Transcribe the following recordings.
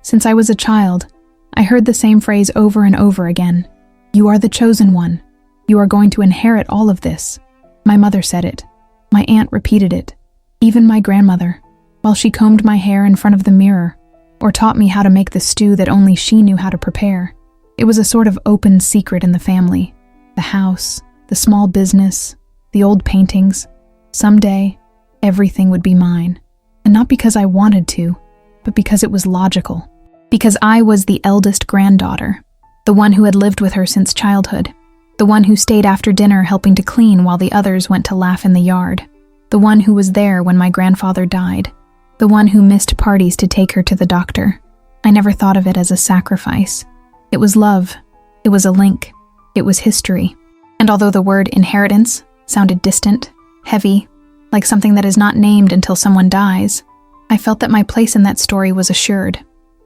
Since I was a child, I heard the same phrase over and over again. You are the chosen one. You are going to inherit all of this. My mother said it. My aunt repeated it. Even my grandmother, while she combed my hair in front of the mirror, or taught me how to make the stew that only she knew how to prepare. It was a sort of open secret in the family. The house, the small business, the old paintings. Someday, everything would be mine. And not because I wanted to, but because it was logical. Because I was the eldest granddaughter, the one who had lived with her since childhood, the one who stayed after dinner helping to clean while the others went to laugh in the yard, the one who was there when my grandfather died, the one who missed parties to take her to the doctor. I never thought of it as a sacrifice. It was love. It was a link. It was history. And although the word inheritance sounded distant, heavy, like something that is not named until someone dies, I felt that my place in that story was assured.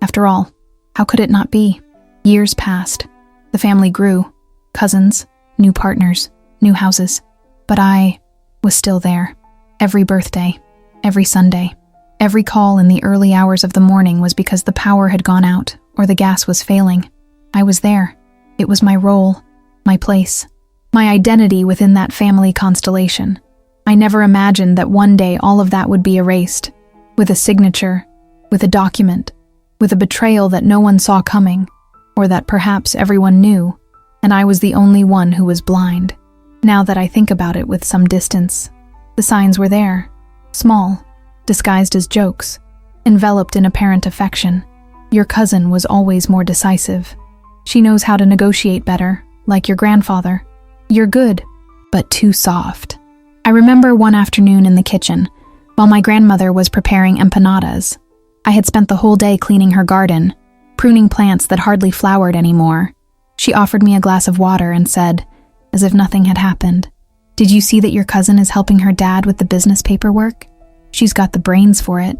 After all, how could it not be? Years passed. The family grew. Cousins, new partners, new houses. But I was still there. Every birthday, every Sunday, every call in the early hours of the morning was because the power had gone out or the gas was failing. I was there. It was my role, my place, my identity within that family constellation. I never imagined that one day all of that would be erased, with a signature, with a document, with a betrayal that no one saw coming, or that perhaps everyone knew, and I was the only one who was blind. Now that I think about it with some distance, the signs were there, small, disguised as jokes, enveloped in apparent affection. Your cousin was always more decisive. She knows how to negotiate better, like your grandfather. You're good, but too soft. I remember one afternoon in the kitchen, while my grandmother was preparing empanadas. I had spent the whole day cleaning her garden, pruning plants that hardly flowered anymore. She offered me a glass of water and said, as if nothing had happened, "Did you see that your cousin is helping her dad with the business paperwork? She's got the brains for it."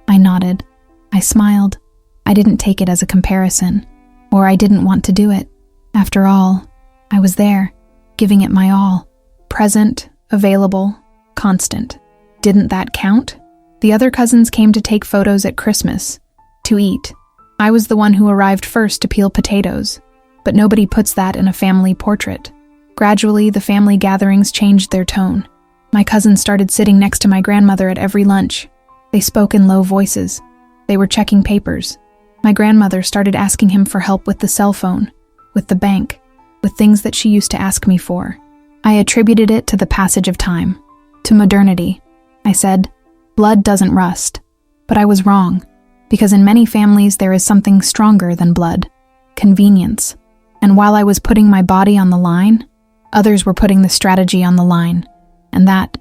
I nodded. I smiled. I didn't take it as a comparison, or I didn't want to do it. After all, I was there, giving it my all. Present, available, constant. Didn't that count? The other cousins came to take photos at Christmas, to eat. I was the one who arrived first to peel potatoes, but nobody puts that in a family portrait. Gradually, the family gatherings changed their tone. My cousins started sitting next to my grandmother at every lunch. They spoke in low voices. They were checking papers. My grandmother started asking him for help with the cell phone, with the bank, with things that she used to ask me for. I attributed it to the passage of time, to modernity. I said, blood doesn't rust. But I was wrong, because in many families there is something stronger than blood, convenience. And while I was putting my body on the line, others were putting the strategy on the line. And that,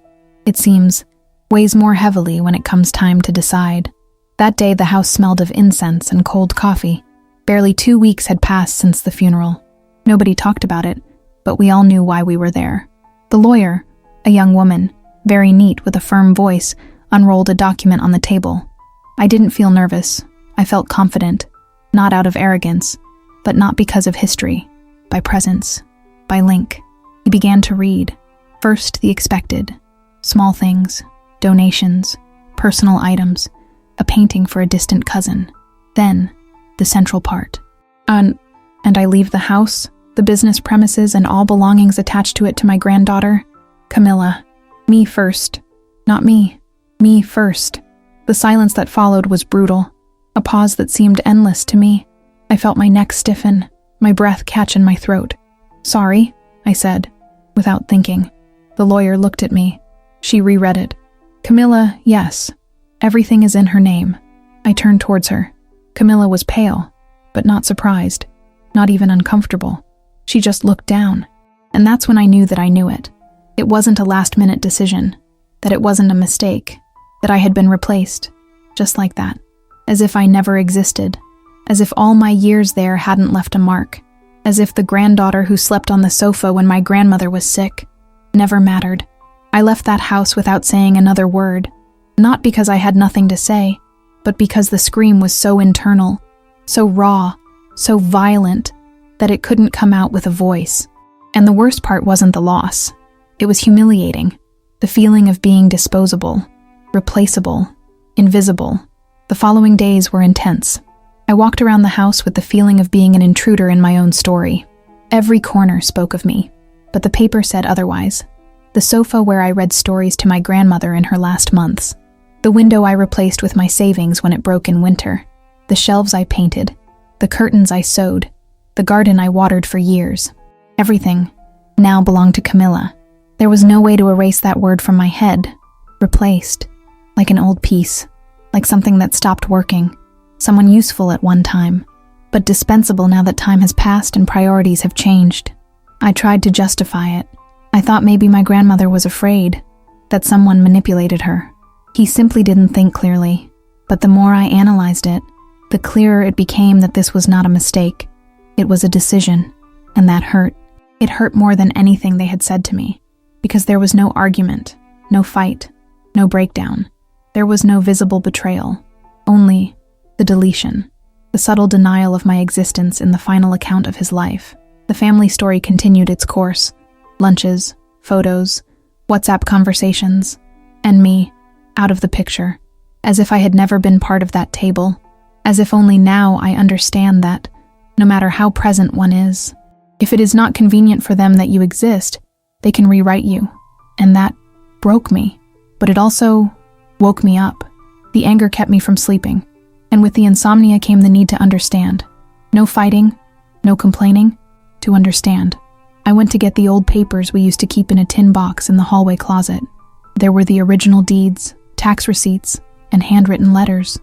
it seems, weighs more heavily when it comes time to decide. That day the house smelled of incense and cold coffee. Barely 2 weeks had passed since the funeral. Nobody talked about it, but we all knew why we were there. The lawyer, a young woman, very neat with a firm voice, unrolled a document on the table. I didn't feel nervous. I felt confident, not out of arrogance, but not because of history, by presence, by link. He began to read. First, the expected. Small things, donations, personal items, a painting for a distant cousin. Then, the central part. And I leave the house, the business premises, and all belongings attached to it to my granddaughter, Camilla. Me first. Not me. Me first. The silence that followed was brutal, a pause that seemed endless to me. I felt my neck stiffen, my breath catch in my throat. "Sorry," I said, without thinking. The lawyer looked at me. She reread it. "Camilla, yes. Everything is in her name." I turned towards her. Camilla was pale, but not surprised, not even uncomfortable. She just looked down, and that's when I knew that I knew it. It wasn't a last-minute decision, that it wasn't a mistake, that I had been replaced, just like that, as if I never existed, as if all my years there hadn't left a mark, as if the granddaughter who slept on the sofa when my grandmother was sick never mattered. I left that house without saying another word, not because I had nothing to say, but because the scream was so internal, so raw, so violent, that it couldn't come out with a voice. And the worst part wasn't the loss. It was humiliating, the feeling of being disposable, replaceable, invisible. The following days were intense. I walked around the house with the feeling of being an intruder in my own story. Every corner spoke of me, but the paper said otherwise. The sofa where I read stories to my grandmother in her last months. The window I replaced with my savings when it broke in winter. The shelves I painted. The curtains I sewed. The garden I watered for years. Everything now belonged to Camilla. There was no way to erase that word from my head. Replaced. Like an old piece. Like something that stopped working. Someone useful at one time, but dispensable now that time has passed and priorities have changed. I tried to justify it. I thought maybe my grandmother was afraid, that someone manipulated her. He simply didn't think clearly. But the more I analyzed it, the clearer it became that this was not a mistake. It was a decision, and that hurt. It hurt more than anything they had said to me, because there was no argument, no fight, no breakdown. There was no visible betrayal, only the deletion, the subtle denial of my existence in the final account of his life. The family story continued its course. Lunches, photos, WhatsApp conversations, and me, out of the picture, as if I had never been part of that table, as if only now I understand that, no matter how present one is, if it is not convenient for them that you exist, they can rewrite you. And that broke me, but it also woke me up. The anger kept me from sleeping. And with the insomnia came the need to understand. No fighting, no complaining, to understand. I went to get the old papers we used to keep in a tin box in the hallway closet. There were the original deeds, tax receipts, and handwritten letters.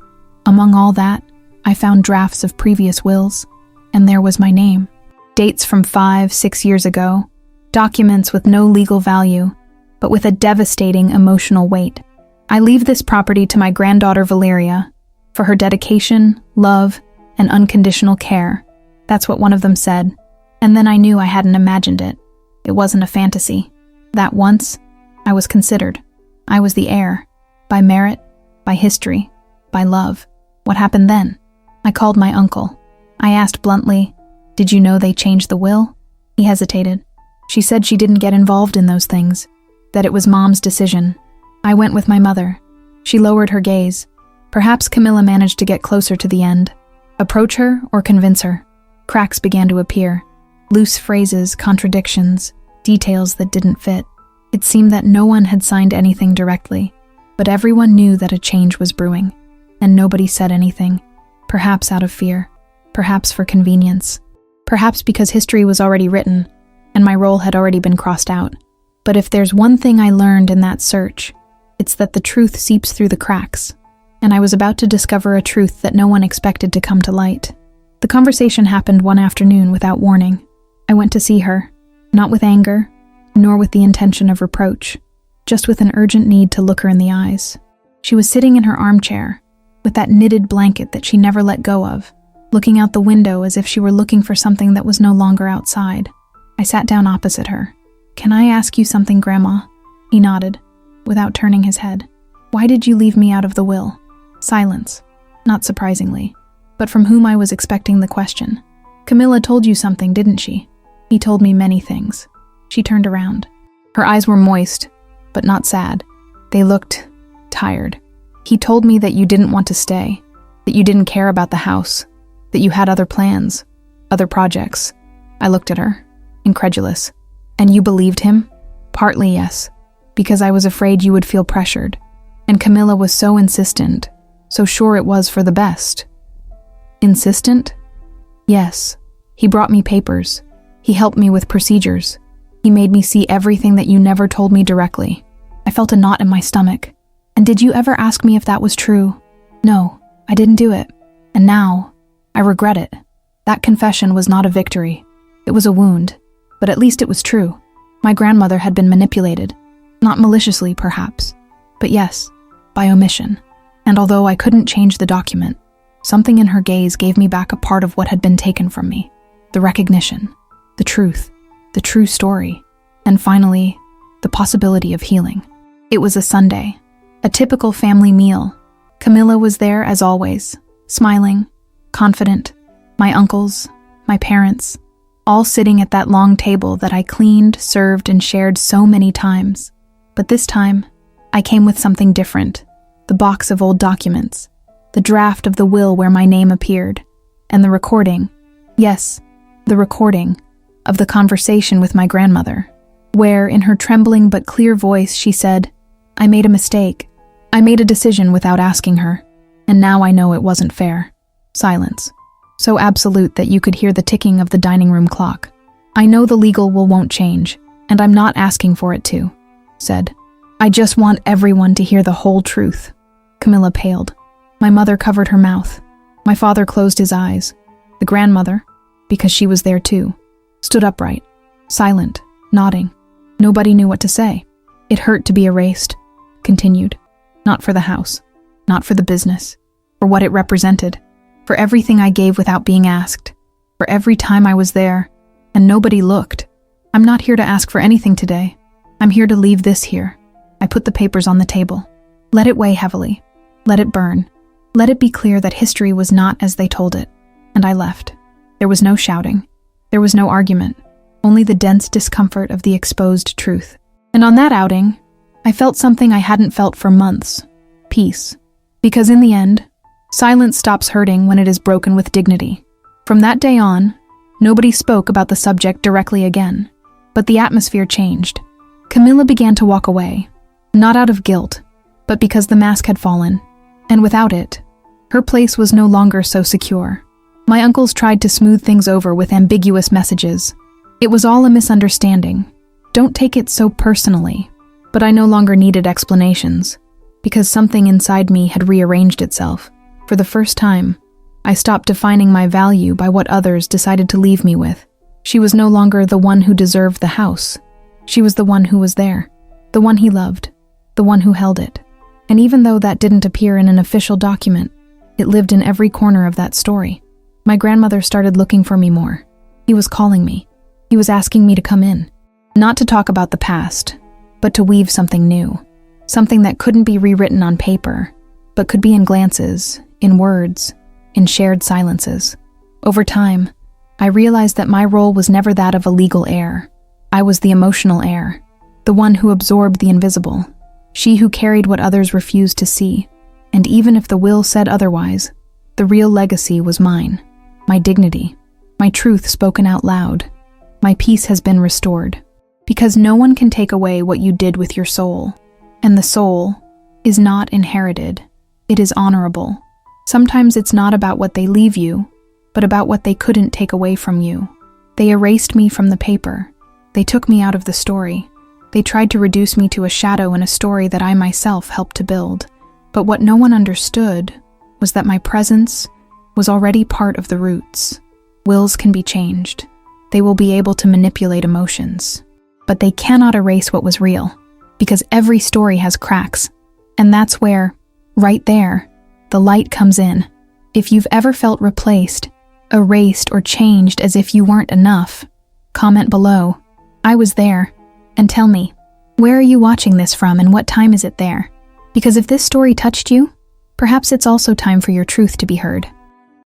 Among all that, I found drafts of previous wills, and there was my name. Dates from 5-6 years ago, documents with no legal value, but with a devastating emotional weight. I leave this property to my granddaughter Valeria, for her dedication, love, and unconditional care. That's what one of them said. And then I knew I hadn't imagined it. It wasn't a fantasy. That once, I was considered. I was the heir. By merit, by history, by love. What happened then? I called my uncle. I asked bluntly, "Did you know they changed the will?" He hesitated. She said she didn't get involved in those things, that it was Mom's decision. I went with my mother. She lowered her gaze. Perhaps Camilla managed to get closer to the end. Approach her or convince her. Cracks began to appear. Loose phrases, contradictions, details that didn't fit. It seemed that no one had signed anything directly, but everyone knew that a change was brewing, and nobody said anything, perhaps out of fear, perhaps for convenience, perhaps because history was already written, and my role had already been crossed out. But if there's one thing I learned in that search, it's that the truth seeps through the cracks. And I was about to discover a truth that no one expected to come to light. The conversation happened one afternoon without warning. I went to see her, not with anger, nor with the intention of reproach, just with an urgent need to look her in the eyes. She was sitting in her armchair, with that knitted blanket that she never let go of, looking out the window as if she were looking for something that was no longer outside. I sat down opposite her. "Can I ask you something, Grandma?" He nodded, without turning his head. "Why did you leave me out of the will?" Silence, not surprisingly, but from whom I was expecting the question. "Camilla told you something, didn't she?" He told me many things. She turned around. Her eyes were moist, but not sad. They looked tired. "He told me that you didn't want to stay, that you didn't care about the house, that you had other plans, other projects." I looked at her, incredulous. "And you believed him?" "Partly, yes, because I was afraid you would feel pressured. And Camilla was so insistent, so sure it was for the best." "Insistent?" "Yes. He brought me papers. He helped me with procedures. He made me see everything that you never told me directly." I felt a knot in my stomach. "And did you ever ask me if that was true?" "No, I didn't do it. And now, I regret it." That confession was not a victory. It was a wound, but at least it was true. My grandmother had been manipulated. Not maliciously, perhaps, but yes, by omission. And although I couldn't change the document, something in her gaze gave me back a part of what had been taken from me. The recognition, the truth, the true story, and finally, the possibility of healing. It was a Sunday, a typical family meal. Camilla was there as always, smiling, confident. My uncles, my parents, all sitting at that long table that I cleaned, served, and shared so many times. But this time, I came with something different. The box of old documents, the draft of the will where my name appeared, And the recording, yes, the recording of the conversation with my grandmother, where, in her trembling but clear voice, she said, "I made a mistake. I made a decision without asking her, and now I know it wasn't fair." Silence, so absolute that you could hear the ticking of the dining room clock. "I know the legal won't change, and I'm not asking for it to," said. "I just want everyone to hear the whole truth." Camilla paled. My mother covered her mouth. My father closed his eyes. The grandmother, because she was there too, stood upright, silent, nodding. Nobody knew what to say. "It hurt to be erased," continued. "Not for the house, not for the business, for what it represented, for everything I gave without being asked, for every time I was there, and nobody looked. I'm not here to ask for anything today. I'm here to leave this here." I put the papers on the table. "Let it weigh heavily. Let it burn. Let it be clear that history was not as they told it." And I left. There was no shouting. There was no argument. Only the dense discomfort of the exposed truth. And on that outing, I felt something I hadn't felt for months. Peace. Because in the end, silence stops hurting when it is broken with dignity. From that day on, nobody spoke about the subject directly again. But the atmosphere changed. Camilla began to walk away. Not out of guilt, but because the mask had fallen. And without it, her place was no longer so secure. My uncles tried to smooth things over with ambiguous messages. It was all a misunderstanding. Don't take it so personally. But I no longer needed explanations, because something inside me had rearranged itself. For the first time, I stopped defining my value by what others decided to leave me with. She was no longer the one who deserved the house. She was the one who was there, the one he loved, the one who held it. And even though that didn't appear in an official document, it lived in every corner of that story. My grandmother started looking for me more. He was calling me. He was asking me to come in. Not to talk about the past, but to weave something new. Something that couldn't be rewritten on paper, but could be in glances, in words, in shared silences. Over time, I realized that my role was never that of a legal heir. I was the emotional heir, the one who absorbed the invisible, she who carried what others refused to see. And even if the will said otherwise, the real legacy was mine. My dignity, my truth spoken out loud. My peace has been restored. Because no one can take away what you did with your soul. And the soul is not inherited. It is honorable. Sometimes it's not about what they leave you, but about what they couldn't take away from you. They erased me from the paper. They took me out of the story. They tried to reduce me to a shadow in a story that I myself helped to build. But what no one understood was that my presence was already part of the roots. Wills can be changed. They will be able to manipulate emotions. But they cannot erase what was real, because every story has cracks. And that's where, right there, the light comes in. If you've ever felt replaced, erased, or changed as if you weren't enough, comment below. I was there. And tell me, where are you watching this from and what time is it there? Because if this story touched you, perhaps it's also time for your truth to be heard.